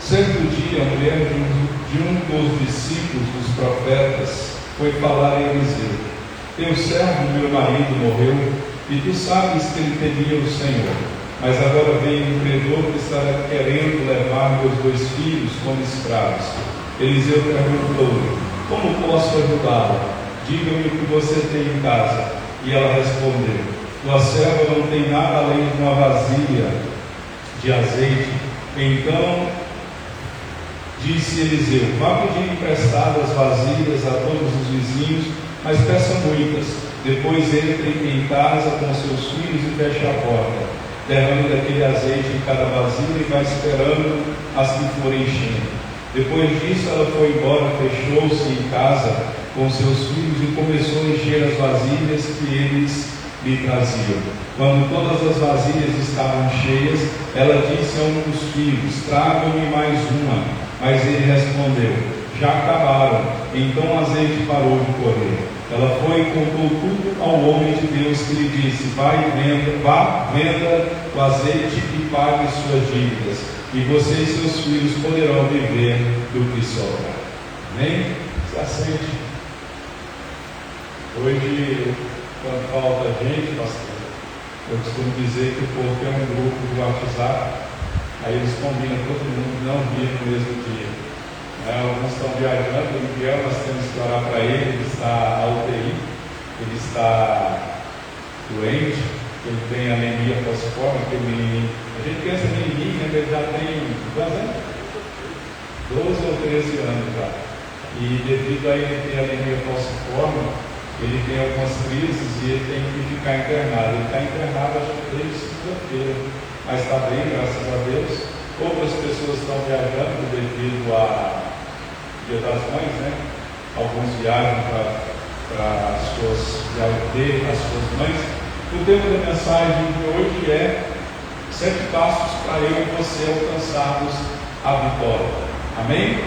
Certo dia, a mulher de um dos discípulos dos profetas foi falar a Eliseu: teu servo, meu marido, morreu, e tu sabes que ele temia o Senhor. Mas agora vem um credor que está querendo levar meus 2 filhos como escravos. Eliseu perguntou-lhe: como posso ajudá-la? Diga-me o que você tem em casa. E ela respondeu: tua serva não tem nada além de uma vasilha de azeite. Então disse Eliseu: vá pedir emprestadas vasilhas a todos os vizinhos, mas peça muitas. Depois entre em casa com seus filhos e feche a porta. Derrame daquele azeite em cada vasilha e vai esperando as que forem enchendo. Depois disso ela foi embora, fechou-se em casa com seus filhos e começou a encher as vasilhas que eles lhe traziam. Quando todas as vasilhas estavam cheias, ela disse a um dos filhos: tragam-me mais uma. Mas ele respondeu: já acabaram. Então o azeite parou de correr. Ela foi e contou tudo ao homem de Deus, que lhe disse: vá, venda o azeite e pague suas dívidas, e você e seus filhos poderão viver do que sobrar. Amém? Se assente. Hoje, quando falta gente, pastor, eu costumo dizer que o povo tem um grupo do WhatsApp, aí eles combinam todo mundo não vir no mesmo dia. Alguns estão viajando, o Miguel, nós temos que orar para ele está na UTI, ele está doente, ele tem anemia falciforme, aquele menininho. A gente pensa em menininho, né? Ele já tem quantos anos? 12 ou 13 anos já. E devido a ele ter anemia falciforme, ele tem algumas crises e ele tem que ficar internado. Ele está internado, acho que desde segunda-feira, mas está bem, graças a Deus. Outras pessoas estão viajando devido a Dia das Mães, né? Alguns viajam para as suas mães. O tema da mensagem de hoje é 7 passos para eu e você alcançarmos a vitória. Amém?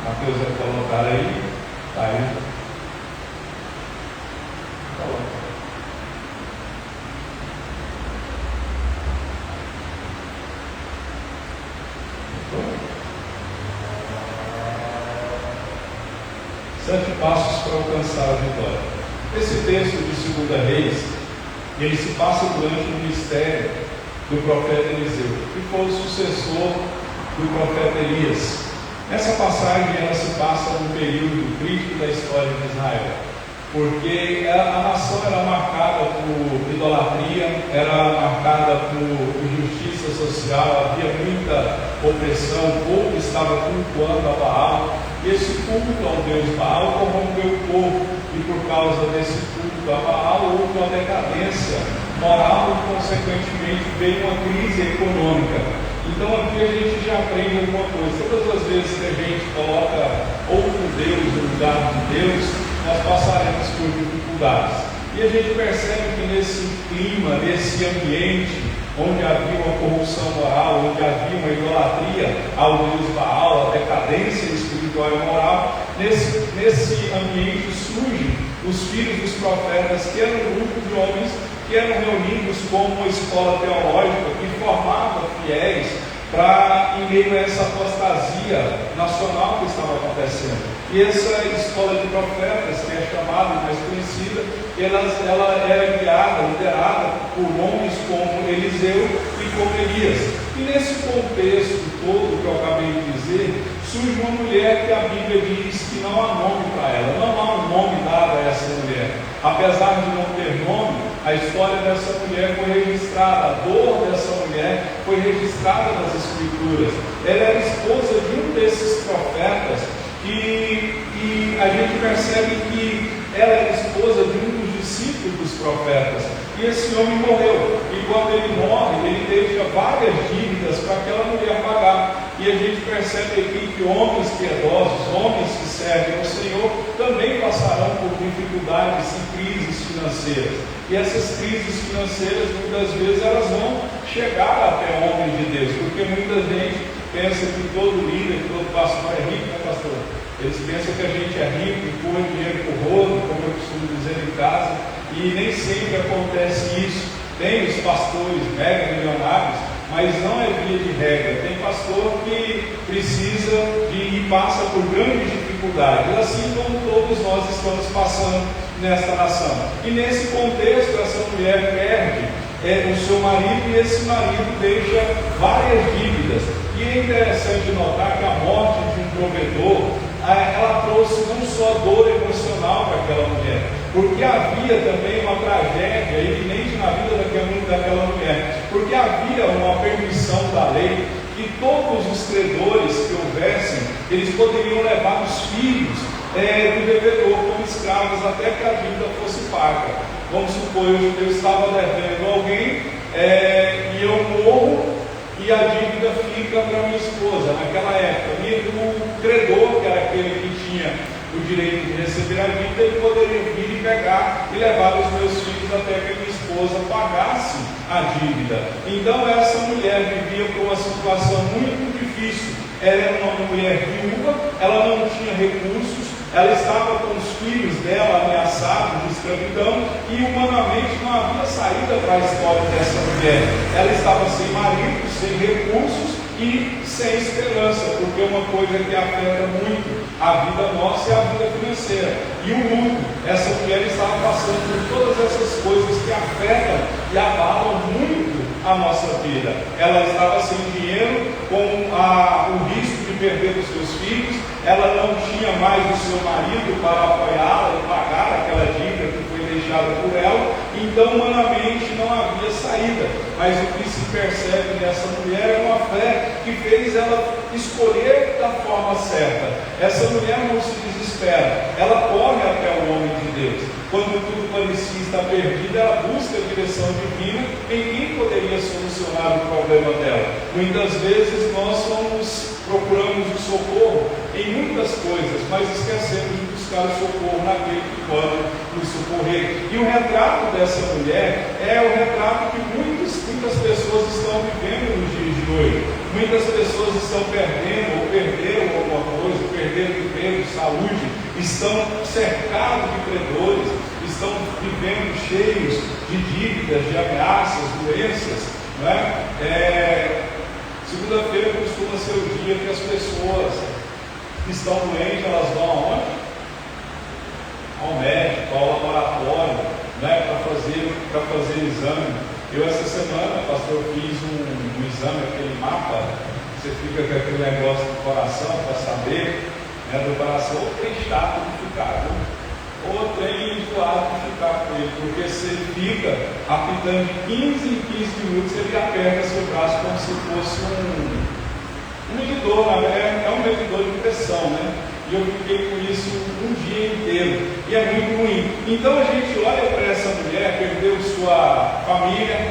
Mateus vai colocar aí. Está aí. Coloca. 7 passos para alcançar a vitória. Esse texto de 2 Reis, ele se passa durante o ministério do profeta Eliseu, que foi o sucessor do profeta Elias. Essa passagem ela se passa num período crítico da história de Israel, porque a nação era marcada por idolatria, era marcada por injustiça social, havia muita opressão, o povo estava cultuando a Baal. Esse culto ao Deus Baal corrompeu o povo, e por causa desse culto a Baal houve uma decadência moral e consequentemente veio uma crise econômica. Então aqui a gente já aprende alguma coisa. Todas as vezes que a gente coloca outro Deus no lugar de Deus, nós passaremos por dificuldades. E a gente percebe que nesse clima, nesse ambiente onde havia uma corrupção moral, onde havia uma idolatria ao Deus Baal, a decadência espiritual e moral, nesse ambiente surgem os filhos dos profetas, que eram um grupo de homens que eram reunidos como uma escola teológica que formava fiéis para, em meio a essa apostasia nacional que estava acontecendo. E essa escola de profetas, que é chamada e mais conhecida, ela era guiada, liderada por homens como Eliseu e como Elias. E nesse contexto todo que eu acabei de dizer, surge uma mulher que a Bíblia diz que não há nome para ela, não há um nome dado a essa mulher. Apesar de não ter nome, a história dessa mulher foi registrada, a dor dessa mulher foi registrada nas Escrituras. Ela era esposa de um desses profetas e a gente percebe que ela era esposa de um dos discípulos dos profetas. E esse homem morreu. E quando ele morre, ele deixa várias dívidas para aquela mulher pagar. E a gente percebe aqui que homens piedosos, homens que servem ao Senhor, também passarão por dificuldades e crises financeiras. E essas crises financeiras, muitas vezes, elas vão chegar até homens de Deus, porque muita gente pensa que todo líder, todo pastor é rico, né, pastor? Eles pensam que a gente é rico, empurra dinheiro por rodo, como eu costumo dizer em casa, e nem sempre acontece isso. Tem os pastores mega milionários, mas não é via de regra. Tem pastor que precisa e passa por grandes dificuldades, assim como todos nós estamos passando nesta nação. E nesse contexto, essa mulher perde o seu marido, e esse marido deixa várias dívidas. E é interessante notar que a morte de um provedor, ela trouxe não só dor emocional para aquela mulher, porque havia também uma tragédia iminente na vida daquela mulher, porque havia uma permissão da lei que todos os credores que houvessem, eles poderiam levar os filhos do devedor como escravos até que a dívida fosse paga. Vamos supor, eu estava devendo alguém e eu morro, e a dívida fica para minha esposa. Naquela época, o credor, que era aquele que tinha o direito de receber a dívida, ele poderia vir e pegar e levar os meus filhos até que minha esposa pagasse a dívida. Então essa mulher vivia com uma situação muito difícil. Ela era uma mulher viúva, ela não tinha recursos, ela estava com os filhos dela ameaçados de escravidão, e humanamente não havia saída para a história dessa mulher. Ela estava sem marido, sem recursos e sem esperança, porque uma coisa que afeta muito a vida nossa é a vida financeira. E o luto, essa mulher estava passando por todas essas coisas que afetam e abalam muito a nossa vida. Ela estava sem dinheiro, com o risco de perder os seus filhos, ela não tinha mais o seu marido para apoiá-la e pagar aquela dívida que foi deixada por ela, então humanamente não havia saída. Mas o que se percebe nessa mulher é uma fé que fez ela escolher da forma certa. Essa mulher não se desespera, ela corre até o homem de Deus. Quando tudo parecia estar perdido, ela busca a direção divina em quem poderia solucionar o problema dela. Muitas vezes nós procuramos o socorro em muitas coisas, mas esquecemos de buscar o socorro naquele que pode nos socorrer. E o retrato dessa mulher é o retrato que muitas pessoas estão vivendo nos dias de hoje. Muitas pessoas estão perdendo ou perderam alguma coisa, perderam emprego, saúde, estão cercados de credores, estão vivendo cheios de dívidas, de ameaças, doenças, não é? Segunda-feira costuma ser o dia que as pessoas que estão doentes, elas vão aonde? Ao médico, ao laboratório, né, para fazer exame. Eu essa semana, pastor, fiz um exame, aquele mapa, você fica com aquele negócio do coração para saber, né, do coração, ou tem chato de ficar, né? Ou tem enjoado de ficar com ele, porque se ele fica apitando de 15 em 15 minutos, ele aperta seu braço como se fosse um medidor, é um medidor de pressão, né? E eu fiquei com isso um dia inteiro, e é muito ruim. Então a gente olha para essa mulher, perdeu sua família,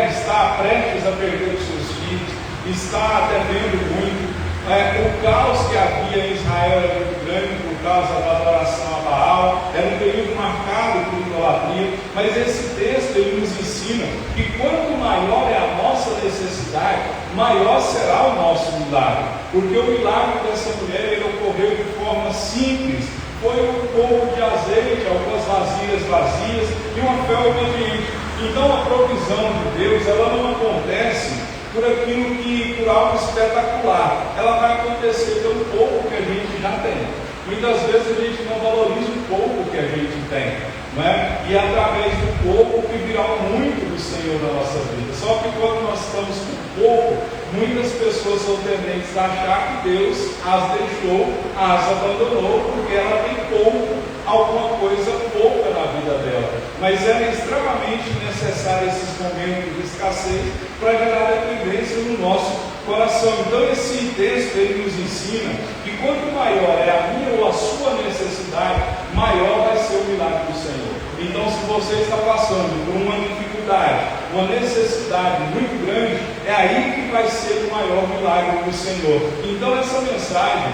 está prestes a perder os seus filhos, está devendo muito. O caos que havia em Israel era muito grande por causa da adoração a Baal, era um período marcado por idolatria, mas esse texto ele nos ensina que quanto maior é a nossa necessidade, maior será o nosso milagre, porque o milagre dessa mulher ele ocorreu de forma simples, foi um pouco de azeite, algumas vasilhas vazias e uma fé obediente. Então a provisão de Deus ela não acontece por algo espetacular, ela vai acontecer pelo pouco que a gente já tem. Muitas vezes a gente não valoriza o pouco que a gente tem, não é? E é através do pouco que virá muito do Senhor na nossa vida. Só que quando nós estamos com pouco, muitas pessoas são tendentes a achar que Deus as deixou, as abandonou, porque ela tem pouco, alguma coisa pouca na vida dela. Mas é extremamente necessário esses momentos de escassez para gerar dependência no nosso coração. Então esse texto ele nos ensina que quanto maior é a minha ou a sua necessidade, maior vai ser o milagre do Senhor. Então se você está passando por uma dificuldade, uma necessidade muito grande, é aí que vai ser o maior milagre do Senhor. Então essa mensagem,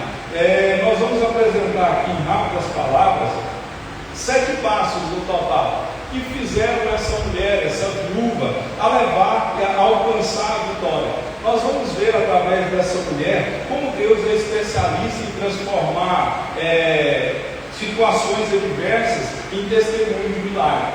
nós vamos apresentar aqui em rápidas palavras 7 passos no total que fizeram essa mulher, essa viúva, a alcançar a vitória. Nós vamos ver através dessa mulher como Deus é especialista em transformar situações adversas em testemunho de milagre,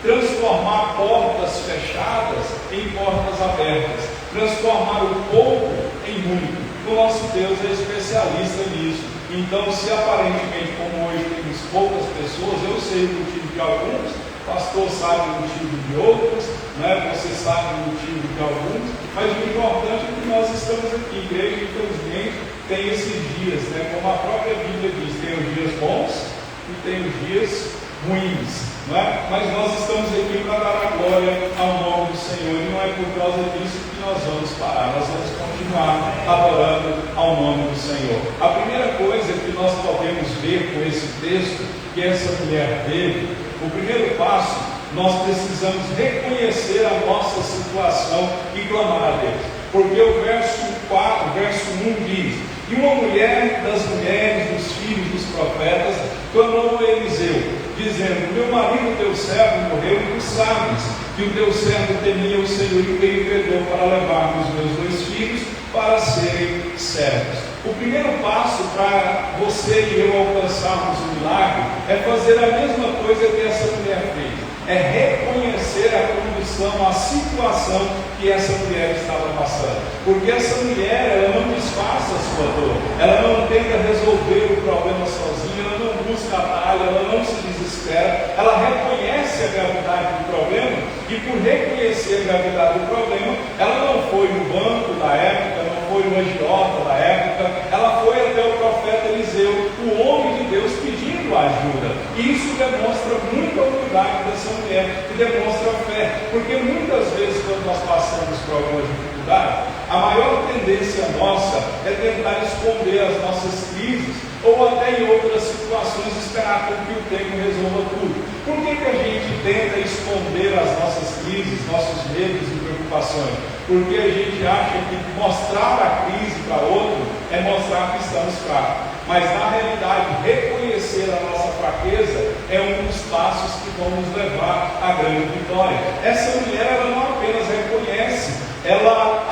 transformar portas fechadas em portas abertas. transformar o pouco em muito. O nosso Deus é especialista nisso. Então, se aparentemente, como hoje temos poucas pessoas, eu sei o motivo de alguns, o pastor sabe o motivo de outros, né? Você sabe o motivo de alguns, mas o importante é que nós estamos aqui. Igreja, infelizmente, tem esses dias, né? Como a própria Bíblia diz, tem os dias bons e tem os dias ruins, não é? Mas nós estamos aqui para dar a glória ao nome do Senhor, e não é por causa disso que nós vamos parar, nós vamos continuar adorando ao nome do Senhor. A primeira coisa que nós podemos ver com esse texto que essa mulher teve, o primeiro passo, nós precisamos reconhecer a nossa situação e clamar a Deus, porque o verso 4, verso 1 diz: e uma mulher das mulheres dos filhos dos profetas clamou a Eliseu, dizendo: meu marido, teu servo, morreu, e tu sabes que o teu servo temia o Senhor e me entregou para levar os meus 2 filhos para serem servos. O primeiro passo para você e eu alcançarmos o milagre é fazer a mesma coisa que essa mulher fez, é reconhecer a condição, a situação que essa mulher estava passando. Porque essa mulher, ela não disfarça a sua dor, ela não tenta resolver o problema sozinha, ela não busca atalho, ela não se desespera, ela reconhece a gravidade do problema, e por reconhecer a gravidade do problema, ela não foi no banco da época, não foi no agiota da época, ela foi até o profeta Eliseu, o homem de Deus, pedindo ajuda. E isso demonstra muita humildade dessa mulher, que demonstra fé, porque muitas vezes quando nós passamos por alguma dificuldade, a maior tendência nossa é tentar esconder as nossas crises, ou até em outras situações esperar com que o tempo resolva tudo. Por que a gente tenta esconder as nossas crises, nossos medos e preocupações? Porque a gente acha que mostrar a crise para outro é mostrar que estamos fracos. Mas na realidade, reconhecer a nossa fraqueza é um dos passos que vão nos levar à grande vitória. Essa mulher, ela não apenas reconhece, ela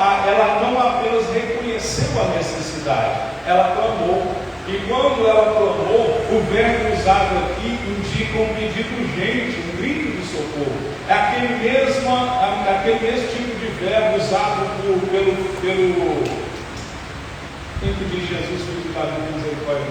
não apenas reconheceu a necessidade, ela clamou. E quando ela clamou, o verbo usado aqui indica um pedido urgente, um grito de socorro. É aquele mesmo tipo de verbo usado pelo quem que diz Jesus, filho da misericórdia,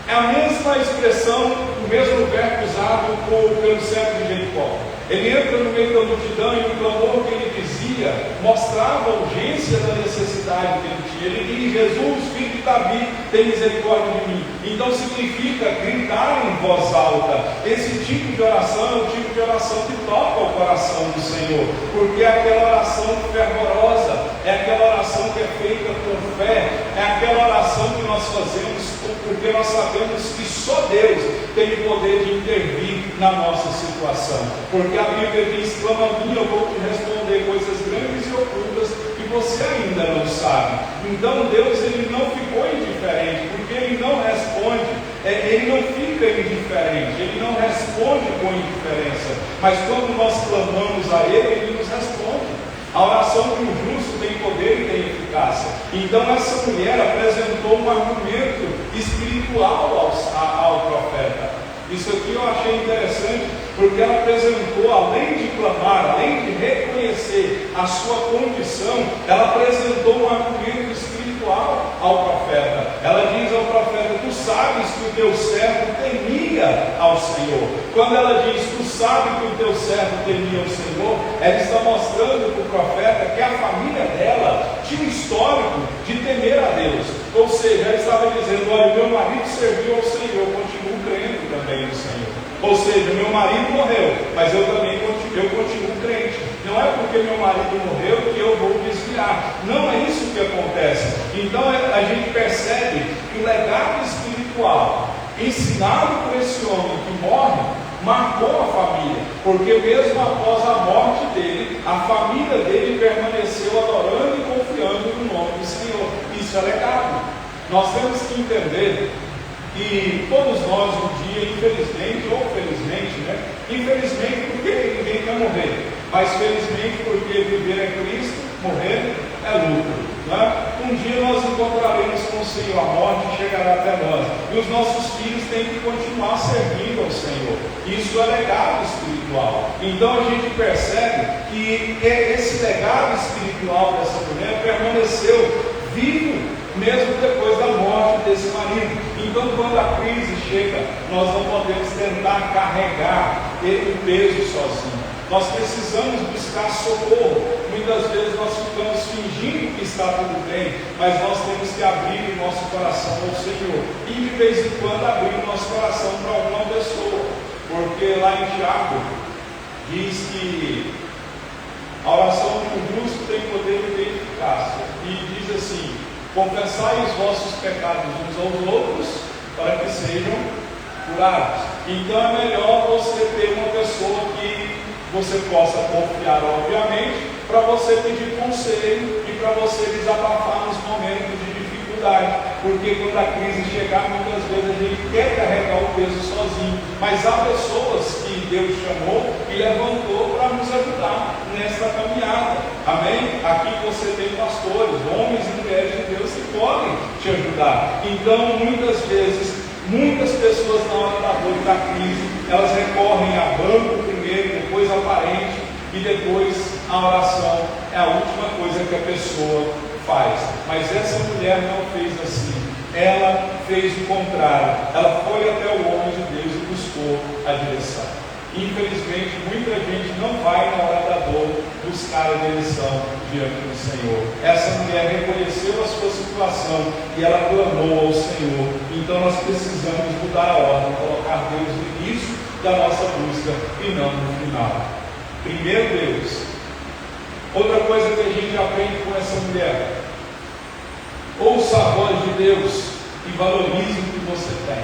é a mesma expressão, o mesmo verbo usado pelo servo de Jericó. Ele entra no meio da multidão e o clamor que ele dizia mostrava a urgência da necessidade que ele tinha. Ele diz: Jesus, filho de Davi, tem misericórdia de mim. Então significa gritar em voz alta. Esse tipo de oração é o tipo de oração que toca o coração do Senhor, porque é aquela oração fervorosa, é aquela oração que é feita com fé, é aquela oração que nós fazemos porque nós sabemos que só Deus tem o poder de intervir na nossa situação. Porque a Bíblia diz: clama a mim, eu vou te responder coisas grandes e ocultas que você ainda não sabe. Então Deus, ele não ficou indiferente, porque ele não responde, ele não fica indiferente, ele não responde com indiferença, mas quando nós clamamos a ele nos responde. A oração de um justo tem poder e tem eficácia. Então essa mulher apresentou um argumento espiritual ao profeta. Isso aqui eu achei interessante, porque ela apresentou, além de clamar, além de reconhecer a sua condição, ela apresentou um argumento espiritual ao profeta. Ela diz ao profeta: tu sabes que o teu servo temia ao Senhor. Quando ela diz: tu sabes que o teu servo temia ao Senhor, ela está mostrando para o profeta que a família dela tinha um histórico de temer a Deus. Ou seja, ela estava dizendo: olha, meu marido serviu ao Senhor, eu continuo crendo também no Senhor. Ou seja, meu marido morreu, mas eu também continuo crente. Não é porque meu marido morreu que eu vou desviar. Não é isso que acontece. Então a gente percebe que o legado espiritual ensinado por esse homem que morre marcou a família, porque mesmo após a morte dele, a família dele permaneceu adorando e confiando no nome do Senhor. Isso é legado. Nós temos que entender que todos nós um dia, infelizmente ou felizmente, infelizmente porque ninguém quer morrer, mas felizmente porque viver é Cristo, morrer é lucro. Um dia nós encontraremos com o Senhor, a morte chegará até nós, e os nossos filhos têm que continuar servindo ao Senhor. Isso é legado espiritual. espiritual. Então a gente percebe que esse legado espiritual dessa mulher permaneceu vivo mesmo depois da morte desse marido. Então, quando a crise chega, nós não podemos tentar carregar o peso sozinho. Nós precisamos buscar socorro. Muitas vezes nós ficamos fingindo que está tudo bem, mas nós temos que abrir o nosso coração ao Senhor. E de vez em quando abrir o nosso coração para uma pessoa. Porque lá em Tiago diz que a oração de um justo tem poder e tem eficácia. E diz assim: confessai os vossos pecados uns aos outros, para que sejam curados. Então é melhor você ter uma pessoa que você possa confiar, obviamente, para você pedir conselho e para você desabafar nos momentos de dificuldade. Porque quando a crise chegar, muitas vezes a gente quer carregar o peso sozinho, mas há pessoas que Deus chamou e levantou para nos ajudar nessa caminhada. Amém? Aqui você tem pastores, homens e mulheres de Deus que podem te ajudar. Então, muitas vezes, muitas pessoas na hora da dor e da crise, elas recorrem a banco primeiro, depois a parente e depois a oração. É a última coisa que a pessoa faz. Mas essa mulher não fez assim. Ela fez o contrário. Ela foi até o homem de Deus e buscou a direção. Infelizmente, muita gente não vai na hora da dor buscar a direção diante do Senhor. Essa mulher reconheceu a sua situação e ela clamou ao Senhor. Então nós precisamos mudar a ordem, colocar Deus no início da nossa busca e não no final. Primeiro Deus. Outra coisa que a gente aprende com essa mulher: ouça a voz de Deus e valorize o que você tem.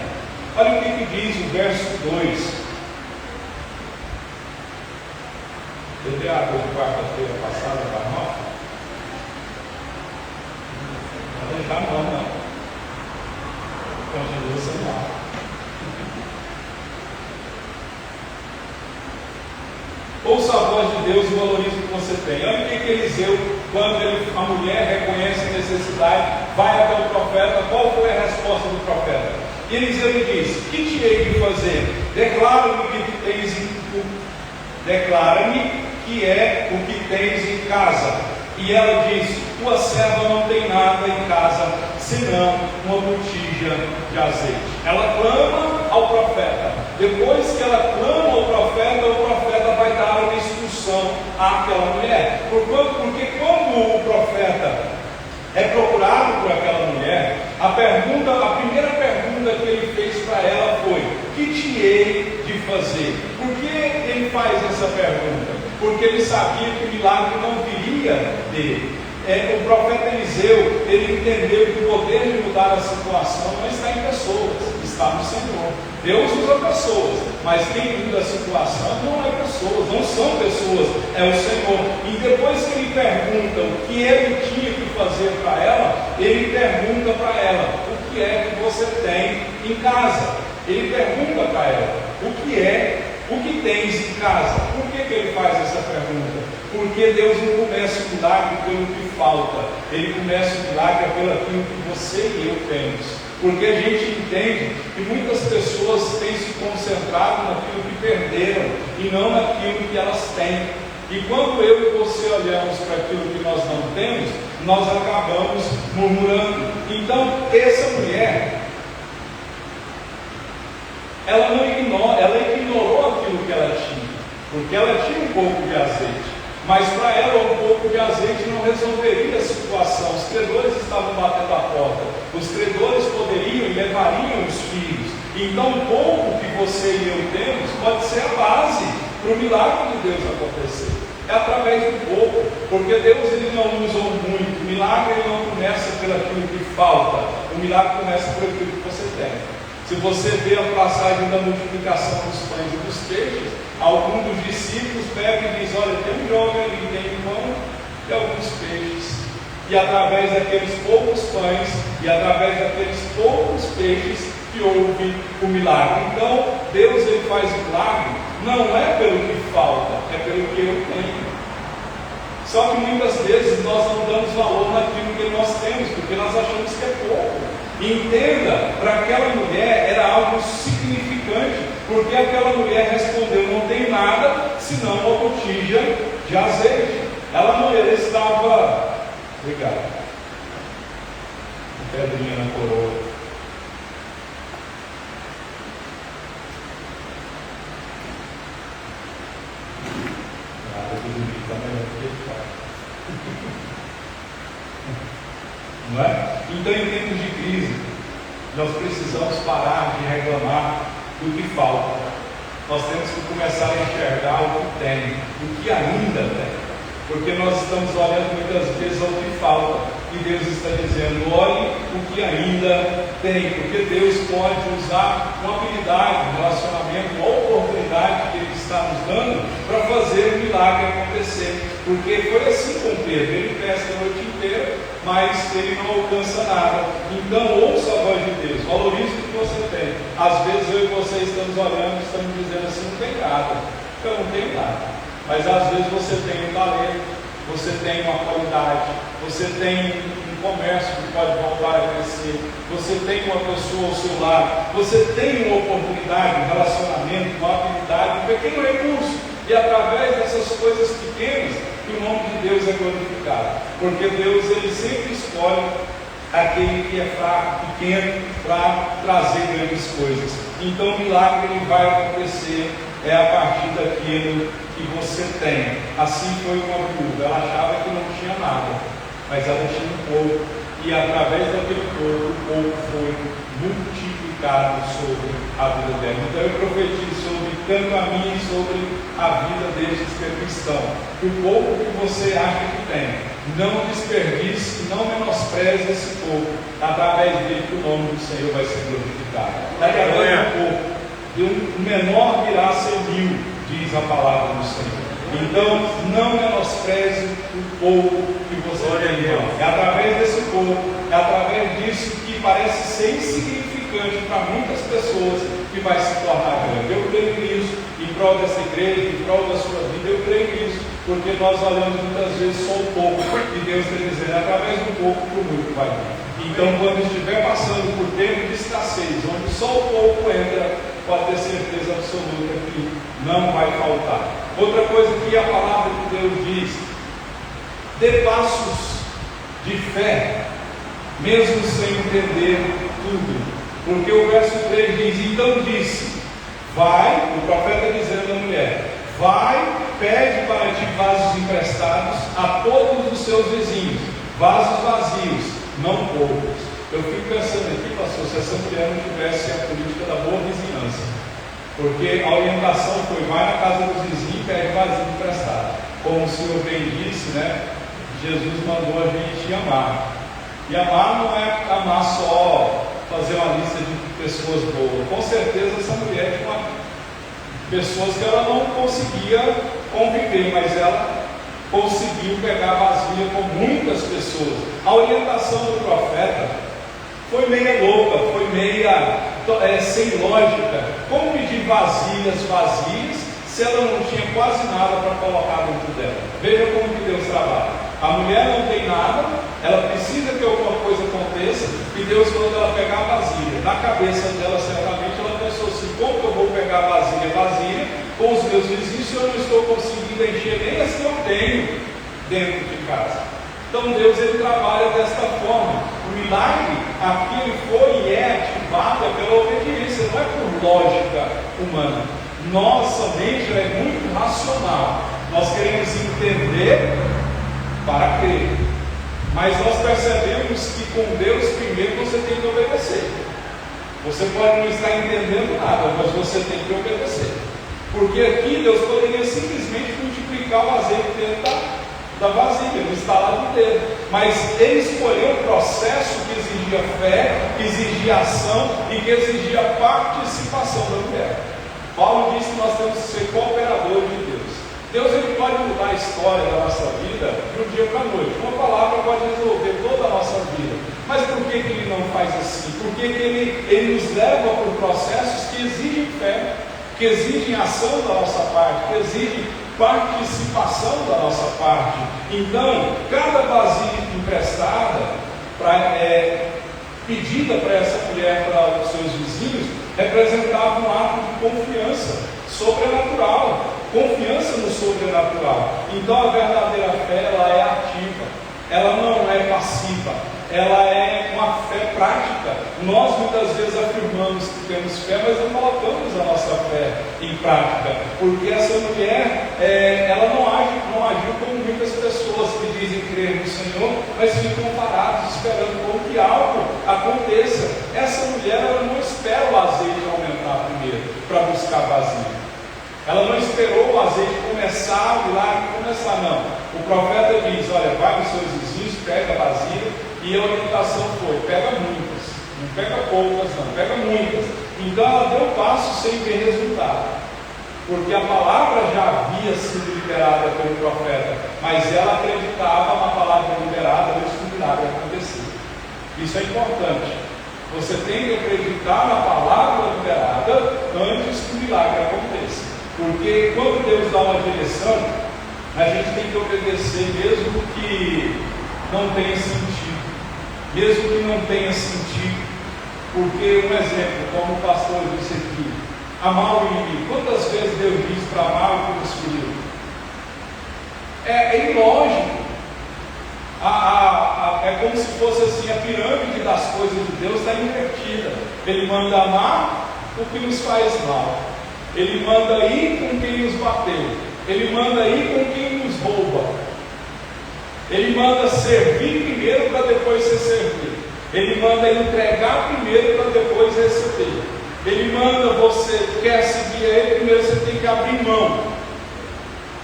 Olha o que diz o verso 2. Eu dei água de quarta-feira passada para nós. Não deixar não. Continua sem água. Ouça a voz de Deus e valorize o que você tem. Olha o que Eliseu, quando a mulher reconhece a necessidade, vai até o profeta. Qual foi a resposta do profeta? E Eliseu lhe diz: que te hei de fazer? Declara-me que é o que tens em casa. E ela diz: tua serva não tem nada em casa, senão uma botija de azeite. Ela clama ao profeta. Depois que ela clama ao profeta, o profeta vai dar uma instrução àquela mulher. Porque quando o profeta é procurado por aquela mulher, a primeira pergunta que ele fez para ela foi: que te hei de fazer? Por que ele faz essa pergunta? Porque ele sabia que o milagre não viria dele. O profeta Eliseu, ele entendeu que o poder de mudar a situação não está em pessoas, está no Senhor. Deus usa pessoas, mas quem muda a situação não é pessoas, não são pessoas, é o Senhor. E depois que ele pergunta o que ele tinha que fazer para ela, ele pergunta para ela: o que é que você tem em casa? Ele pergunta para ela: o que tens em casa? Por que ele faz essa pergunta? Porque Deus não começa o milagre pelo que falta, Ele começa o milagre pelo aquilo que você e eu temos. Porque a gente entende que muitas pessoas têm se concentrado naquilo que perderam e não naquilo que elas têm. E quando eu e você olhamos para aquilo que nós não temos, nós acabamos murmurando. Então, essa mulher, ela ignorou aquilo que ela tinha, porque ela tinha um pouco de azeite. Mas para ela um pouco de azeite não resolveria a situação. Os credores estavam batendo a porta. Os credores poderiam e levariam os filhos. Então o pouco que você e eu temos pode ser a base para o milagre de Deus acontecer. É através do pouco, porque Deus ele não usou muito. O milagre ele não começa por aquilo que falta. O milagre começa por aquilo que você tem. Se você vê a passagem da multiplicação dos pães e dos peixes, algum dos discípulos pega e diz: olha, tem um jovem ali, tem um pão e alguns peixes. E através daqueles poucos pães e através daqueles poucos peixes que houve o milagre. Então, Deus ele faz o milagre, não é pelo que falta, é pelo que eu tenho. Só que muitas vezes nós não damos valor naquilo que nós temos, porque nós achamos que é pouco. E entenda, para aquela mulher era algo significante. Porque aquela mulher respondeu: não tem nada senão uma botija de azeite. Ela estava, obrigado, pedrinha na coroa. Nada de dormir, está melhor do que ele faz. Não é? Então, em tempos de crise, nós precisamos parar de reclamar do que falta. Nós temos que começar a enxergar o que tem, o que ainda tem. Porque nós estamos olhando muitas vezes ao que falta, e Deus está dizendo: olhe o que ainda tem, porque Deus pode usar uma habilidade, um relacionamento, uma oportunidade que Ele está nos dando para fazer o milagre acontecer. Porque foi assim com Pedro: ele pesca a noite inteira, mas ele não alcança nada. Então ouça a voz de Deus, valorize o que você tem. Às vezes eu e você estamos olhando e estamos dizendo assim: não tem nada, eu não tenho nada. Mas às vezes você tem um talento, você tem uma qualidade, você tem um comércio que pode voltar a crescer, você tem uma pessoa ao seu lado, você tem uma oportunidade, um relacionamento, uma habilidade, um pequeno recurso, e através dessas coisas pequenas que o nome de Deus é glorificado. Porque Deus, Ele sempre escolhe aquele que é fraco, pequeno, para trazer grandes coisas. Então o milagre ele vai acontecer a partir daquilo que você tem. Assim foi uma viúva, ela achava que não tinha nada, mas ela tinha um pouco, e através daquele pouco, o pouco foi multiplicado sobre a vida dela. Então eu profetizo sobre tanto a mim e sobre a vida destes cristãos, que o pouco que você acha que tem, não desperdice, não menospreze esse pouco, através dele que o nome do Senhor vai ser glorificado. Através do pouco, o menor virá a ser 1000, diz a palavra do Senhor. Então, não menospreze o pouco que você tem. É através desse pouco, é através disso que parece ser insignificante para muitas pessoas, que vai se tornar grande. Eu creio nisso, em prol dessa igreja, em prol da sua vida, eu creio nisso, porque nós olhamos muitas vezes só o pouco, e Deus está dizendo: através do pouco que o muito vai vir. Então, quando estiver passando por tempo de escassez, onde só o pouco entra, pode ter certeza absoluta que não vai faltar. Outra coisa que a palavra de Deus diz: dê passos de fé, mesmo sem entender tudo. Porque o verso 3 diz: então disse, vai, o profeta dizendo à mulher: vai, pede para ti vasos emprestados a todos os seus vizinhos, vasos vazios, não poucos. Eu fico pensando aqui, pastor, se essa mulher não tivesse a política da boa vizinhança, porque a orientação foi: vai na casa dos vizinhos e pede vasinho emprestado. Como o Senhor bem disse, né? Jesus mandou a gente amar. E amar não é amar só, fazer uma lista de pessoas boas. Com certeza essa mulher tinha pessoas que ela não conseguia conviver, mas ela conseguiu pegar vasilha com muitas pessoas. A orientação do profeta foi meia louca, foi meia sem lógica. Como pedir vasilhas vazias se ela não tinha quase nada para colocar dentro dela? Veja como que Deus trabalha. A mulher não tem nada, ela precisa que alguma coisa aconteça, e Deus manda ela pegar a vasilha. Na cabeça dela, certamente, ela pensou assim: como que eu vou pegar a vasilha vazia com os meus vizinhos se eu não estou conseguindo encher nem as que eu tenho dentro de casa? Então Deus, ele trabalha desta forma. O milagre aqui ele foi e é ativado pela obediência, não é por lógica humana. Nossa mente é muito racional, nós queremos entender para crer, mas nós percebemos que com Deus primeiro você tem que obedecer. Você pode não estar entendendo nada, mas você tem que obedecer, porque aqui Deus poderia simplesmente multiplicar o azeite dentro da vasilha, no estalar do dedo, mas Ele escolheu um processo que exigia fé, que exigia ação e que exigia participação da mulher. Paulo diz que nós temos que ser cooperadores de Deus. Deus, ele pode mudar a história da nossa vida de um dia para a noite. Uma palavra pode resolver toda a nossa vida. Mas por que ele não faz assim? Porque ele nos leva por processos que exigem fé, que exigem ação da nossa parte, que exigem participação da nossa parte. Então, cada vasilha emprestada, pedida para essa mulher, para os seus vizinhos, representava um ato de confiança sobrenatural, confiança no sobrenatural. Então a verdadeira fé, ela é ativa, ela não é passiva, ela é uma fé prática. Nós muitas vezes afirmamos que temos fé, mas não colocamos a nossa fé em prática, porque essa mulher, ela não agiu como muitas pessoas que dizem crer no Senhor, mas ficam parados esperando com que algo aconteça. Essa mulher, ela não espera o azeite aumentar primeiro para buscar vasilha. Ela não esperou o azeite começar, o milagre começar, não. O profeta diz: olha, vai nos seus vizinhos, pega a vasilha, e a orientação foi: pega muitas, não pega poucas, não, pega muitas. Então ela deu passo sem ver resultado, porque a palavra já havia sido liberada pelo profeta, mas ela acreditava na palavra liberada antes do milagre acontecer. Isso é importante. Você tem que acreditar na palavra liberada antes que o milagre aconteça. Porque quando Deus dá uma direção, a gente tem que obedecer, mesmo que não tenha sentido. Mesmo que não tenha sentido. Porque, um exemplo, como o pastor disse aqui, amar o inimigo. Quantas vezes Deus diz para amar o que nos feriu? É ilógico. É como se fosse assim, a pirâmide das coisas de Deus está invertida. Ele manda amar o que nos faz mal. Ele manda ir com quem nos bateu. Ele manda ir com quem nos rouba. Ele manda servir primeiro para depois ser servido. Ele manda entregar primeiro para depois receber. Ele manda, você quer seguir a Ele, primeiro você tem que abrir mão.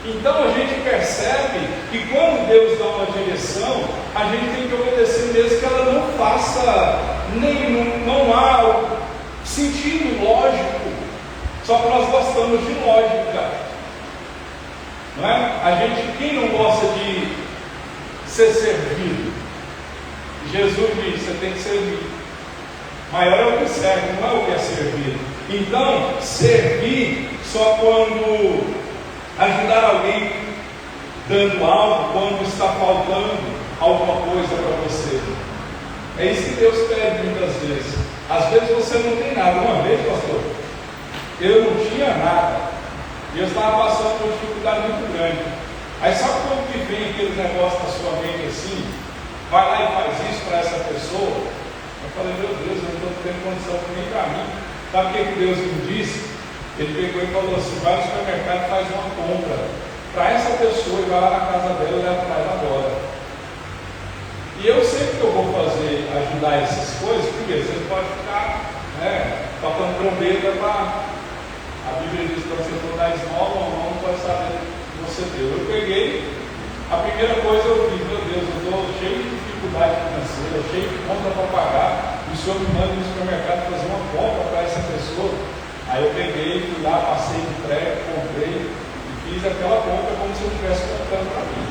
Então a gente percebe que quando Deus dá uma direção, a gente tem que obedecer mesmo que ela não faça, não há sentido lógico. Só que nós gostamos de lógica, não é? A gente, quem não gosta de ser servido? Jesus diz: você tem que servir. Maior é o que serve, não é o que é servido. Então, servir só quando ajudar alguém dando algo, quando está faltando alguma coisa para você. É isso que Deus pede muitas vezes. Às vezes você não tem nada. Uma vez, pastor, eu não tinha nada, e eu estava passando por uma dificuldade muito grande. Aí sabe quando que vem aquele negócio na sua mente assim? Vai lá e faz isso para essa pessoa. Eu falei: meu Deus, eu não estou tendo condição nem para mim. Sabe o que Deus me disse? Ele pegou e falou assim: vai no supermercado e faz uma compra para essa pessoa, e vai lá na casa dela e leva para ela agora. E eu sei que eu vou fazer, ajudar essas coisas, porque você pode ficar tocando trombeta para... A Bíblia diz que quando você for dar esmola, o irmão não pode saber que você deu. Eu peguei, a primeira coisa eu fiz: meu Deus, eu estou cheio de dificuldade financeira, cheio de conta para pagar, e o Senhor me manda no supermercado fazer uma compra para essa pessoa. Aí eu peguei, fui lá, passei de crédito, comprei e fiz aquela compra como se eu estivesse comprando para mim.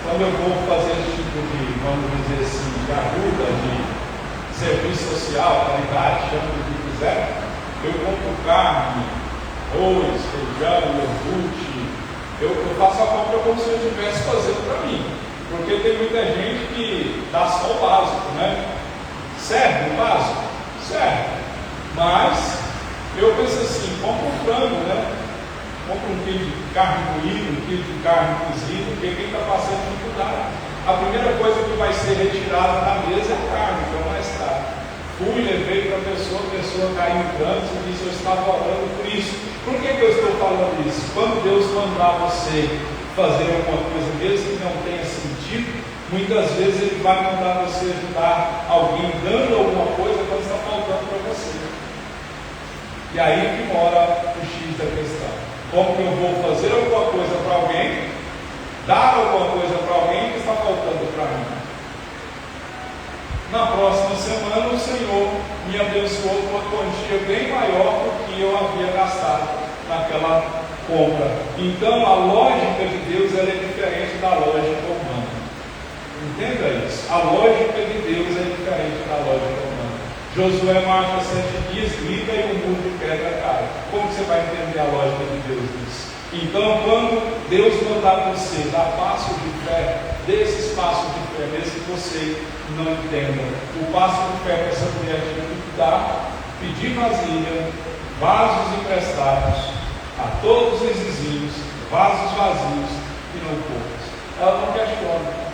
Quando eu vou fazer esse tipo de, vamos dizer assim, de ajuda, de serviço social, caridade, chama do que quiser, eu compro carne, arroz, feijão, iogurte. Eu faço a compra como se eu estivesse fazendo para mim, porque tem muita gente que dá só o básico, né? Serve o básico? Serve, mas eu penso assim: compra um frango, né? Compra um quilo de carne moída, um quilo de carne cozida, porque quem está passando dificuldade, a primeira coisa que vai ser retirada da mesa é a carne, que é o mais caro. Fui, levei para a pessoa caiu em prantos e disse: eu estava orando por isso. Por que eu estou falando isso? Quando Deus mandar você fazer alguma coisa, mesmo que não tenha sentido, muitas vezes Ele vai mandar você ajudar alguém dando alguma coisa quando está faltando para você. E aí que mora o X da questão. Como que eu vou fazer alguma coisa para alguém, dar alguma coisa para alguém que está faltando para mim? Na próxima semana o Senhor me abençoou com uma quantia bem maior do que eu havia gastado naquela compra. Então a lógica de Deus ela é diferente da lógica humana. Entenda isso. A lógica de Deus é diferente da lógica humana. Josué marcha 7 dias, grita e o muro de pedra cai. Como você vai entender a lógica de Deus nisso? Então, quando Deus mandar você dar passo de fé, dê esses passos de fé, mesmo que você não entenda. O passo de fé que essa mulher tinha que dar pedir vasilha, vasos emprestados a todos os vizinhos, vasos vazios e não poucos. Ela não questiona,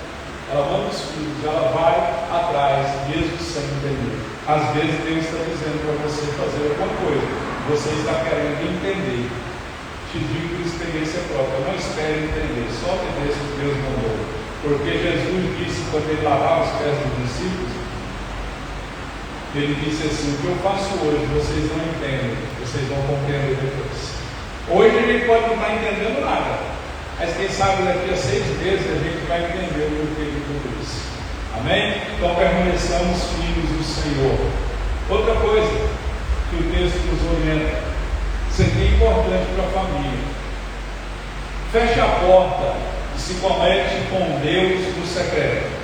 ela manda os filhos, ela vai atrás, mesmo sem entender. Às vezes Deus está dizendo para você fazer alguma coisa, você está querendo entender. Te digo por experiência própria, não espere entender, só obedeça o que Deus mandou. Porque Jesus disse, quando ele lavava os pés dos discípulos, ele disse assim: o que eu faço hoje vocês não entendem, vocês vão compreender depois. Hoje a gente pode não estar entendendo nada, mas quem sabe daqui a 6 meses a gente vai entender o porquê de tudo isso. Amém? Então permaneçamos filhos do Senhor. Outra coisa que o texto nos orienta, isso aqui é importante para a família: feche a porta e se conecte com Deus no secreto.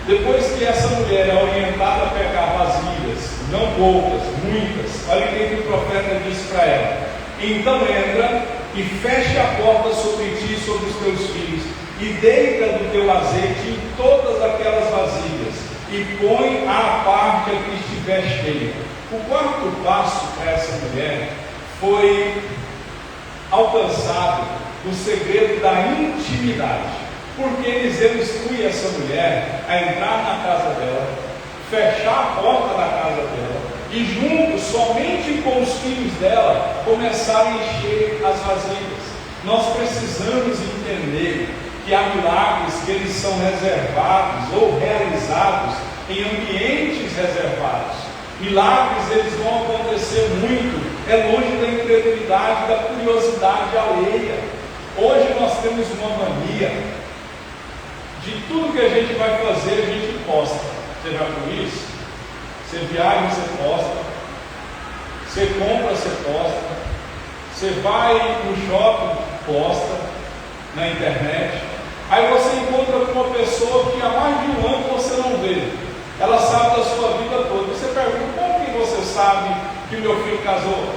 Depois que essa mulher é orientada a pegar vasilhas, não poucas, muitas, olha o que o profeta disse para ela: então entra e feche a porta sobre ti e sobre os teus filhos, e deita do teu azeite em todas aquelas vasilhas, e põe à parte a que estiver cheia. O quarto passo para essa mulher foi alcançado no segredo da intimidade. Porque Eliseu instrui essa mulher a entrar na casa dela, fechar a porta da casa dela, e juntos, somente com os filhos dela, começar a encher as vasilhas. Nós precisamos entender que há milagres que eles são reservados ou realizados em ambientes reservados. Milagres eles vão acontecer muito, é longe da incredulidade, da curiosidade alheia. Hoje nós temos uma mania de tudo que a gente vai fazer, a gente posta. Você já viu isso? Você viaja, você posta. Você compra, você posta. Você vai no shopping, posta na internet. Aí você encontra com uma pessoa que há mais de um ano você não vê. Ela sabe da sua vida toda. Você pergunta: como que você sabe que meu filho casou?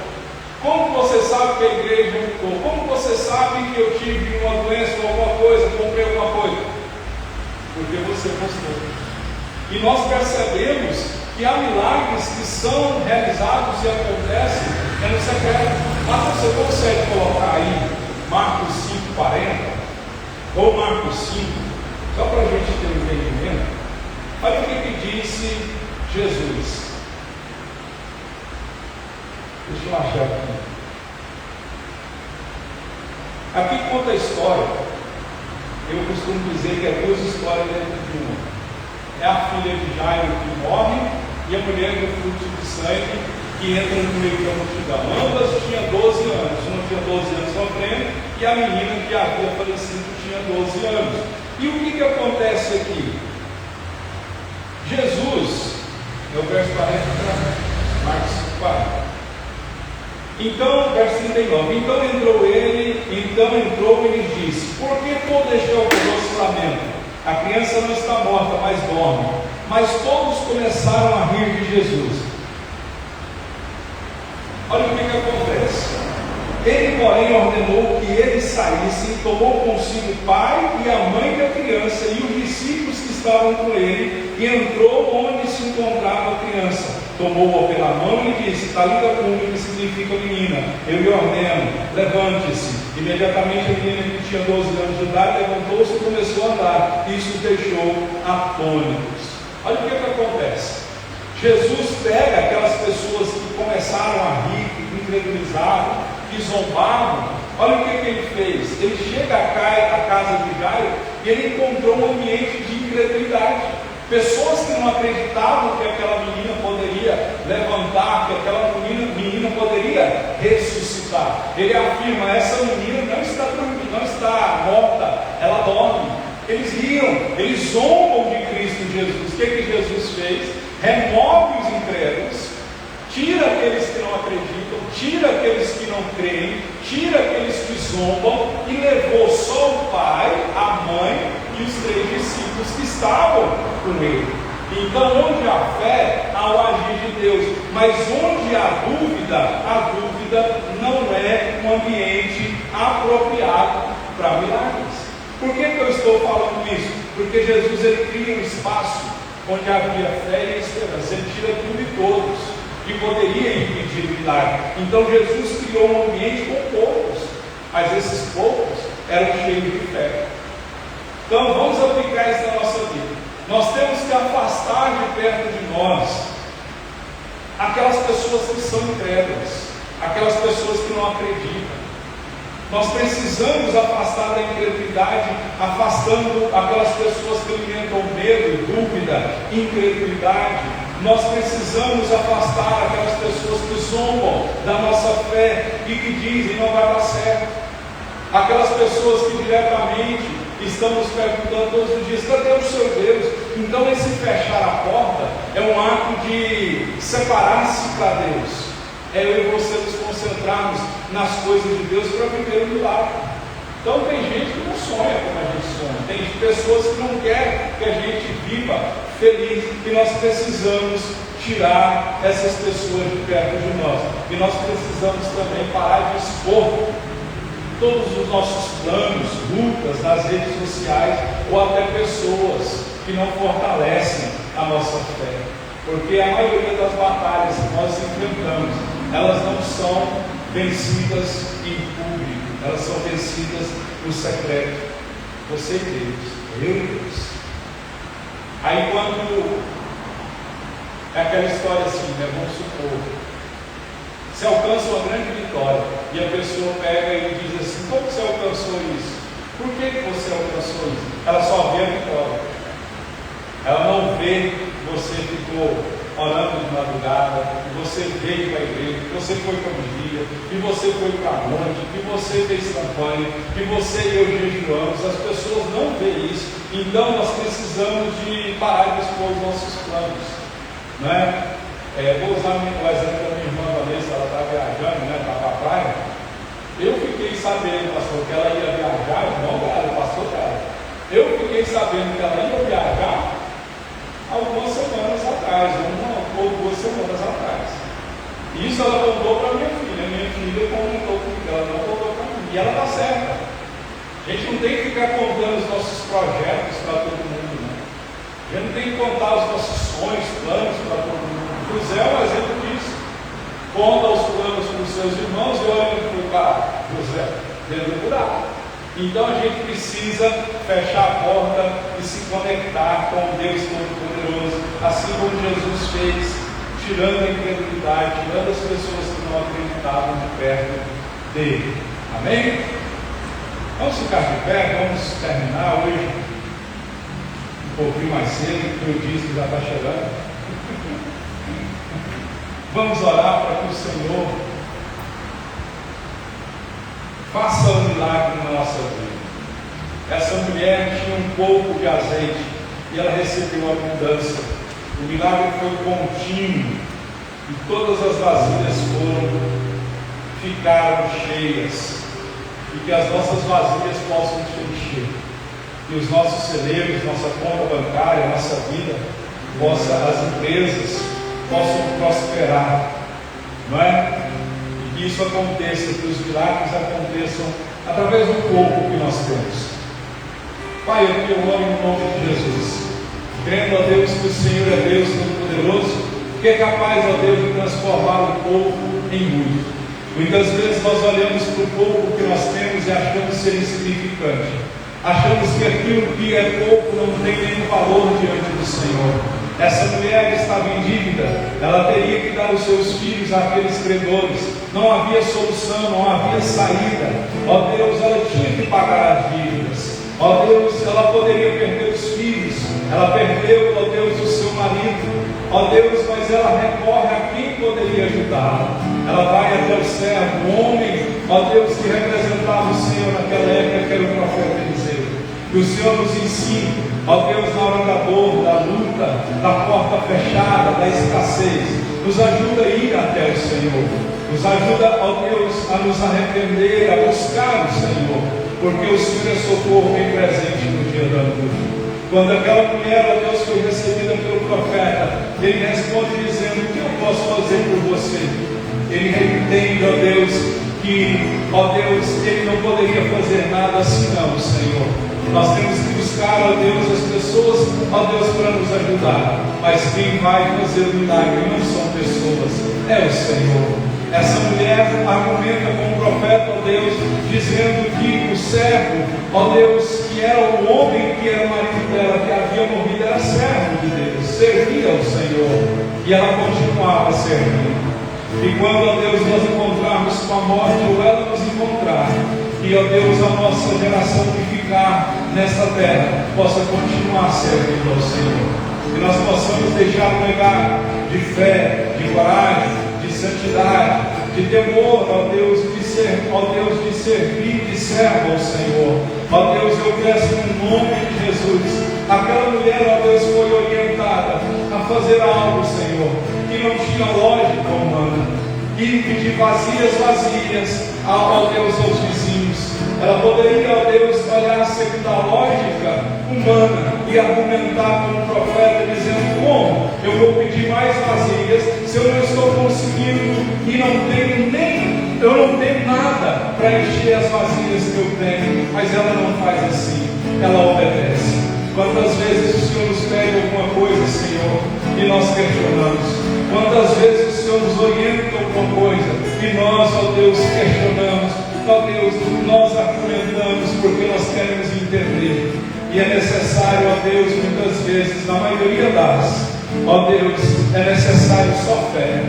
Como você sabe que a igreja mudou? Como você sabe que eu tive uma doença ou alguma coisa, comprei alguma coisa? Porque você postou. E nós percebemos que há milagres que são realizados e acontecem no secreto. Mas você consegue colocar aí Marcos 5,40 ou Marcos 5, só para a gente ter um entendimento? Olha o que disse Jesus. Deixa eu achar aqui. Aqui conta a história. Eu costumo dizer que é 2 histórias dentro de uma. É a filha de Jairo que morre e a mulher do fluxo de sangue que entra no meio da multidão. Ambas tinham 12 anos. Uma tinha 12 anos sofrendo e a menina que havia falecido tinha 12 anos. E o que acontece aqui? Jesus, é o verso 40 para Marcos 40. Então, verso 39, então entrou e lhes disse: por que todo este alvoroço lamento? A criança não está morta, mas dorme. Mas todos começaram a rir de Jesus. Olha o que acontece. Ele, porém, ordenou que eles saíssem, tomou consigo o pai e a mãe da criança e os discípulos que estavam com ele, e entrou onde se encontrava a criança. Tomou-a pela mão e disse: Talita cumi, que significa menina, eu lhe ordeno, levante-se. Imediatamente a menina, que tinha 12 anos de idade, levantou-se e começou a andar. Isso os deixou atônitos. Olha o que acontece. Jesus pega aquelas pessoas que começaram a rir, que incredulizaram, que zombavam. Olha o que ele fez. Ele chega à casa de Jairo e ele encontrou um ambiente de incredulidade. Pessoas que não acreditavam que aquela menina poderia levantar, que aquela menina poderia ressuscitar. Ele afirma: essa menina não está dormindo, não está morta, ela dorme. Eles riam, eles zombam de Cristo Jesus. O que Jesus fez? Remove os incrédulos, tira aqueles que não acreditam, tira aqueles que não creem, tira aqueles que zombam, e levou só o pai, a mãe e os 3 discípulos que estavam com ele. Então, onde há fé, há o agir de Deus. Mas onde há dúvida, a dúvida não é um ambiente apropriado para milagres. Por que eu estou falando isso? Porque Jesus ele cria um espaço onde havia fé e esperança. Ele tira tudo e todos que poderia impedir o milagre. Então Jesus criou um ambiente com poucos, mas esses poucos eram cheios de fé. Então vamos aplicar isso na nossa vida. Nós temos que afastar de perto de nós aquelas pessoas que são incrédulas, aquelas pessoas que não acreditam. Nós precisamos afastar da incredulidade, afastando aquelas pessoas que alimentam medo, dúvida, incredulidade. Nós precisamos afastar aquelas pessoas que zombam da nossa fé e que dizem não vai dar certo. Aquelas pessoas que diretamente estão nos perguntando todos os dias: cadê o seu Deus? Então esse fechar a porta é um ato de separar-se para Deus. É eu e você nos concentrarmos nas coisas de Deus para viver o milagre. Então tem gente que não sonha como a gente sonha, tem pessoas que não querem que a gente viva feliz, e nós precisamos tirar essas pessoas de perto de nós. E nós precisamos também parar de expor todos os nossos planos, lutas nas redes sociais, ou até pessoas que não fortalecem a nossa fé. Porque a maioria das batalhas que nós enfrentamos, elas não são vencidas em público, elas são vencidas no secreto. Você e Deus, eu e Deus. Aí quando é aquela história assim, né? Vamos supor, você alcança uma grande vitória e a pessoa pega e diz assim: como você alcançou isso? Por que você alcançou isso? Ela só vê a vitória, ela não vê que você ficou orando de madrugada, que você veio para a igreja, que você foi para a vigília, que você foi para a noite, que você fez campanha, que você e eu jejuamos. As pessoas não veem isso. Então nós precisamos de parar de expor os nossos planos, né? Vou usar o exemplo da minha irmã Vanessa. Ela está viajando, né, para a praia. Eu fiquei sabendo, pastor, que ela ia viajar, irmão dela, pastor dela. Eu fiquei sabendo que ela ia viajar algumas semanas atrás, uma ou 2 semanas atrás. Isso ela contou para minha filha comentou comigo, ela não contou para mim, e ela está certa. A gente não tem que ficar contando os nossos projetos para todo mundo, né? A gente não tem que contar os nossos sonhos, planos para todo mundo. José é um exemplo disso. Conta os planos para os seus irmãos e olha para José dentro do buraco. Então a gente precisa fechar a porta e se conectar com Deus Todo-Poderoso, assim como Jesus fez, tirando a incredulidade, tirando as pessoas que não acreditavam de perto dele. Amém? Vamos ficar de pé, vamos terminar hoje um pouquinho mais cedo, porque o disco já está chegando. Vamos orar para que o Senhor faça um milagre na nossa vida. Essa mulher tinha um pouco de azeite e ela recebeu abundância. O milagre foi contínuo e todas as vasilhas ficaram cheias. E que as nossas vasilhas possam se encher. Que os nossos celeiros, nossa conta bancária, nossa vida, as empresas possam prosperar. Não é? Que isso aconteça, que os milagres aconteçam através do pouco que nós temos. Pai, eu oro em nome de Jesus, crendo, ó Deus, que o Senhor é Deus Todo-Poderoso, que é capaz, ó Deus, de transformar o pouco em muito. Muitas vezes nós olhamos para o pouco que nós temos e achamos ser insignificante. Achamos que aquilo que é pouco não tem nenhum valor diante do Senhor. Essa mulher estava em dívida, ela teria que dar os seus filhos àqueles credores, não havia solução, não havia saída. Ó Deus, ela tinha que pagar as dívidas. Ó Deus, ela poderia perder os filhos, ela perdeu, ó Deus, o seu marido. Ó Deus, mas ela recorre a quem poderia ajudá-la. Ela vai até o servo, o homem, ó Deus, que representava o Senhor naquela época, que era o profeta Eliseu. Que o Senhor nos ensine, ó Deus, na hora da dor, da luta, da porta fechada, da escassez. Nos ajuda a ir até o Senhor. Nos ajuda, ó Deus, a nos arrepender, a buscar o Senhor. Porque o Senhor é socorro bem presente no dia da angústia. Quando aquela mulher, ó Deus, foi recebida pelo profeta, ele responde dizendo: o que eu posso fazer por você? Ele entende, ó Deus, que, ó Deus, ele não poderia fazer nada senão o Senhor. Nós temos que buscar, ó Deus, as pessoas, ó Deus, para nos ajudar. Mas quem vai fazer o milagre não são pessoas, é o Senhor. Essa mulher argumenta com o profeta, ó Deus, dizendo que o servo, ó Deus, que era o homem que era o marido dela, que havia morrido, era servo de Deus, servia ao Senhor, e ela continuava servindo. E quando, ó Deus, nós encontrarmos com a morte, ou ela nos encontrar, e, ó Deus, a nossa geração que ficar nesta terra possa continuar servindo ao Senhor, que nós possamos deixar um legado de fé, de coragem, de santidade, de temor, ó Deus, de servir, de servo ao Senhor. Ó Deus, eu peço no nome de Jesus, aquela mulher, ó Deus, foi orientada a fazer algo, Senhor, que não tinha lógica humana, e pedir vazias, ó Deus, aos vizinhos. Ela poderia, ó Deus, olhar segundo a lógica humana e argumentar com o profeta, dizendo: como eu vou pedir mais vazias se eu não estou conseguindo e eu não tenho nada para encher as vazias que eu tenho? Mas ela não faz assim, ela obedece. Quantas vezes o Senhor nos pede alguma coisa, Senhor, e nós questionamos? Quantas vezes o Senhor nos orienta alguma coisa e nós, ó Deus, questionamos? Ó Deus, nós argumentamos porque nós queremos entender. E é necessário, ó Deus, muitas vezes, na maioria das, ó Deus, é necessário só fé.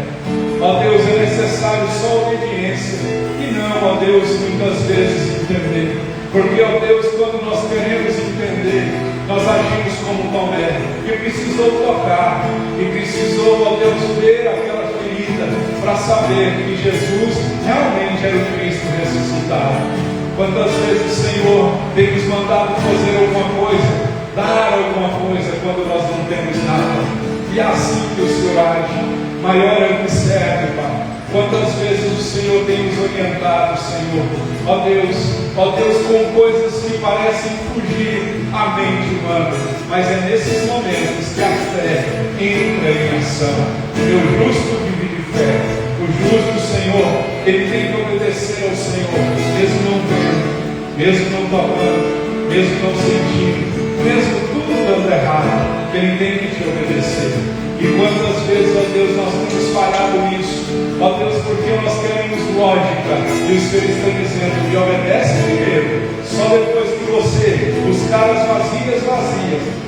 Ó Deus, é necessário só obediência. E não, ó Deus, muitas vezes entender. Porque, ó Deus, quando nós queremos entender, nós agimos como Tomé, que precisou tocar, e precisou, ó Deus, ver aquela ferida, para saber que Jesus realmente era o Cristo ressuscitado. Quantas vezes o Senhor tem nos mandado fazer alguma coisa, dar alguma coisa, quando nós não temos nada, e é assim que o Senhor age. Maior é o que serve, Pai. Quantas vezes o Senhor tem nos orientado, Senhor, ó Deus, com coisas que parecem fugir à mente humana, mas é nesses momentos que a fé entra em ação. O justo vive de fé. O justo, Senhor, ele tem que obedecer ao Senhor, mesmo não vendo, mesmo não tocando, mesmo não sentindo, mesmo tudo dando errado, ele tem que te obedecer. E quantas vezes, ó Deus, nós temos falhado nisso, ó Deus, porque nós queremos lógica, e o Senhor está dizendo: me obedece primeiro, só depois que você buscar as vazias,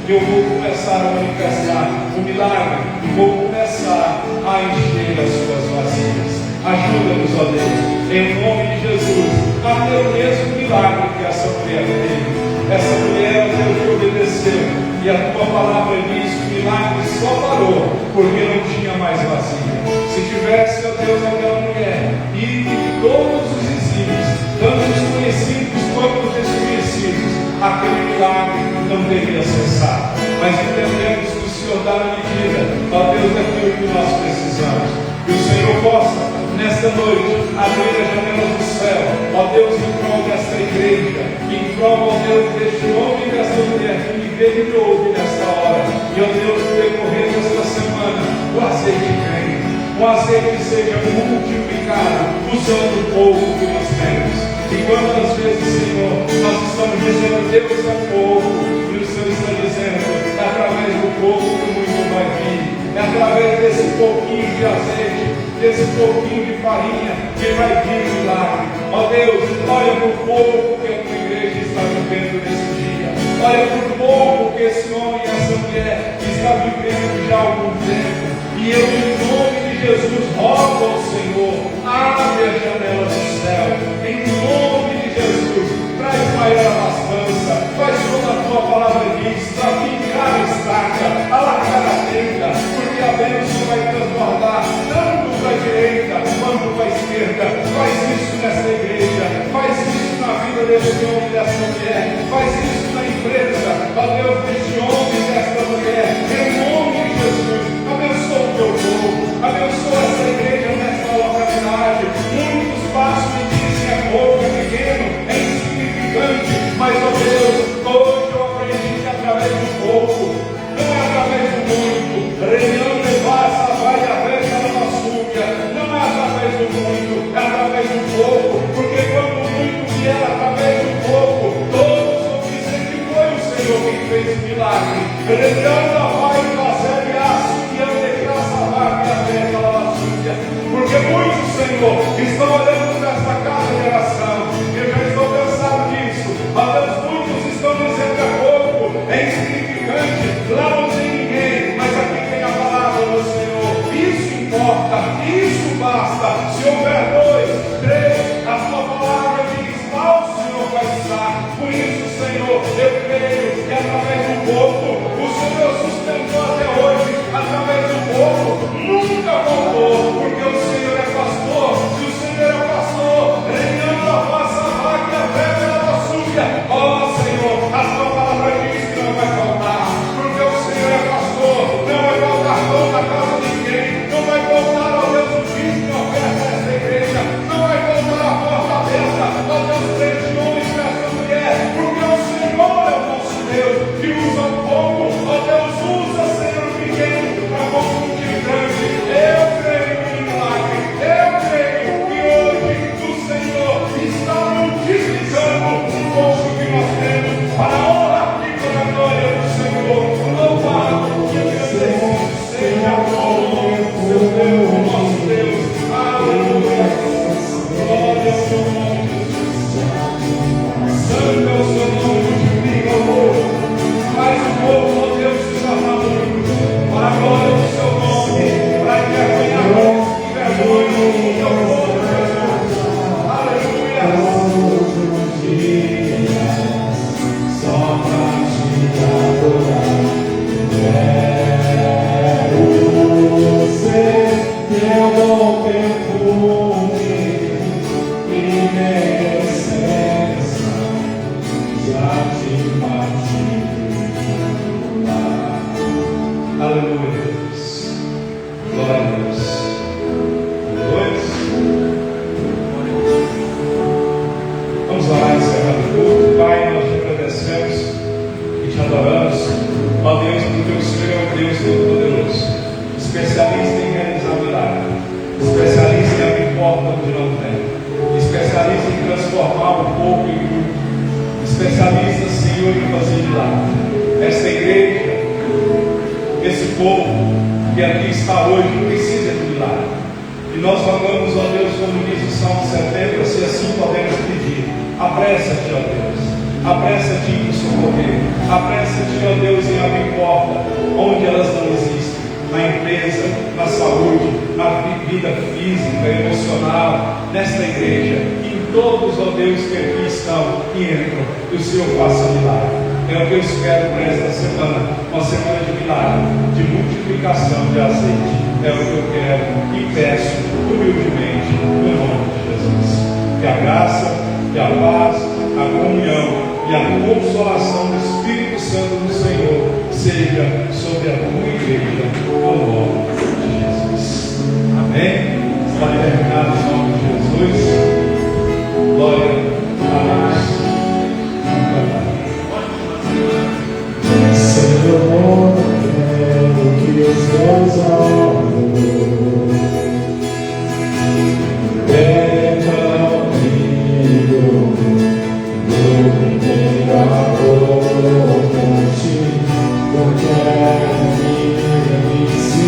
eu vou começar a manifestar o milagre, e vou começar a encher as suas vazias. Ajuda-nos, ó Deus, em nome de Jesus, a ter o mesmo milagre que essa mulher teve. Essa mulher, ó Deus, que obedeceu, e a tua palavra diz que o milagre só parou porque não tinha mais vazia. Se tivesse, ó Deus, aquela mulher, e todos os vizinhos, tanto os conhecidos quanto os desconhecidos, aquele milagre não teria cessado. Mas entendemos que o Senhor dá a medida, ó Deus, daquilo que nós precisamos. Que o Senhor possa, nesta noite, abrir as janelas do céu, ó Deus, em prol desta igreja, em prol, ó Deus, deste homem e desta mulher que me vê e me ouve nesta hora. E, ó Deus, no decorrer desta semana, o azeite crente, o azeite seja multiplicado, usando o pouco que nós temos. E quantas vezes, Senhor, nós estamos dizendo: Deus é pouco, e o Senhor está dizendo: é através do pouco que o muito vai vir, é através desse pouquinho de azeite, desse pouquinho de farinha, que vai vir o milagre. Ó Deus, olha para o pouco que a tua igreja está vivendo nesse dia, olha para o pouco que esse homem e essa mulher está vivendo já há algum tempo. E eu, em nome de Jesus, rogo ao Senhor: abre as janelas do céu, em nome de Jesus, traz maior abastança, faz como a tua palavra diz, para fincar a estaca, alargar a tenda, porque a bênção vai transbordar tanto para a direita quanto para a esquerda. Faz isso nessa igreja, faz isso na vida desse homem e dessa mulher, faz isso na empresa, ó Deus, desse homem e dessa mulher, em nome de Jesus. Abençoa o teu povo, abençoa essa igreja nessa localidade. Muitos passos me dizem: é pouco, é pequeno, é insignificante, mas, ó Deus, hoje eu aprendi que através do pouco, não é através do muito, reunião levar essa vai a festa na açúcar, não é através do muito, é através do pouco, porque quando o muito vier através do pouco, todos vão dizer que Porque muitos, Senhor, estão olhando para esta casa de oração. Eu já estou cansado disso. Ó Deus, muitos estão dizendo que é pouco, é insignificante, lá não tem ninguém, mas aqui tem a palavra do Senhor. Isso importa, isso basta. Se houver 2, 3, a sua palavra diz, lá o Senhor vai estar. Por isso, Senhor, eu creio que através do pouco, o Senhor sustentou até hoje, através do pouco, nunca voltou, porque o Senhor é pastor. Se o Senhor é pastor, reinando a vossa vaca e a fé pela súbia. Ó Senhor, a sua palavra diz que não vai faltar, porque o Senhor é pastor. Não vai faltar pão na casa de ninguém, não vai faltar, ó Deus, o dízimo e oferta nessa igreja, não vai faltar a porta aberta, ó Deus, 3 homens para essa mulher, porque o Senhor é o nosso Deus, que usa o pouco, ó Deus, usa, Senhor, o pequeno para confundir o grande. Eu creio em milagre, eu creio que hoje o Senhor está multiplicando o pouco que nós temos para a honra e para a glória do Senhor. Louvado e agradecido seja o nome do seu Deus, o nosso Deus. Aleluia. Glória ao seu nome, Jesus. Santo é o seu nome, multiplica o povo. Faz o povo, ó Deus, se tornar muito, para a glória do seu nome, para envergonhar e vergonha o teu povo, Jesus. Aleluia. Só pra te adorar, quero ser teu bom perfume e minha essência, já te bati lá. Aleluia, Deus. Glória a Deus. 2. Vamos orar encerrando o culto. Pai, nós te agradecemos e te adoramos. Ó Deus, porque o Senhor é o Deus Todo-Poderoso, especialista em realizar milagres, especialista em abrir porta onde não tem, especialista em transformar o pouco em muito, especialista, Senhor, em fazer milagres. Esta igreja, esse povo que aqui está hoje, precisa de milagre. E nós rogamos, ó Deus, como diz o Salmo 70, se assim podemos pedir, apressa-te, ó Deus, apressa-te em socorrer, apressa-te, ó Deus, em abrir porta onde elas não existem, na empresa, na saúde, na vida física, emocional, nesta igreja, e em todos, ó Deus, que aqui estão e entram, que o Senhor faça milagre. É o que eu espero para esta semana, uma semana de milagre, de multiplicação de azeite. É o que eu quero e peço humildemente no nome de Jesus. Que a graça, que a paz, a comunhão e a consolação do Espírito Santo do Senhor seja sobre a tua igreja, no nome de Jesus. Amém? Está terminado em nome de Jesus. Glória a Deus. Senhor, quero que os teus olhos vejam comigo, iluminei a fonte, eu quero que me se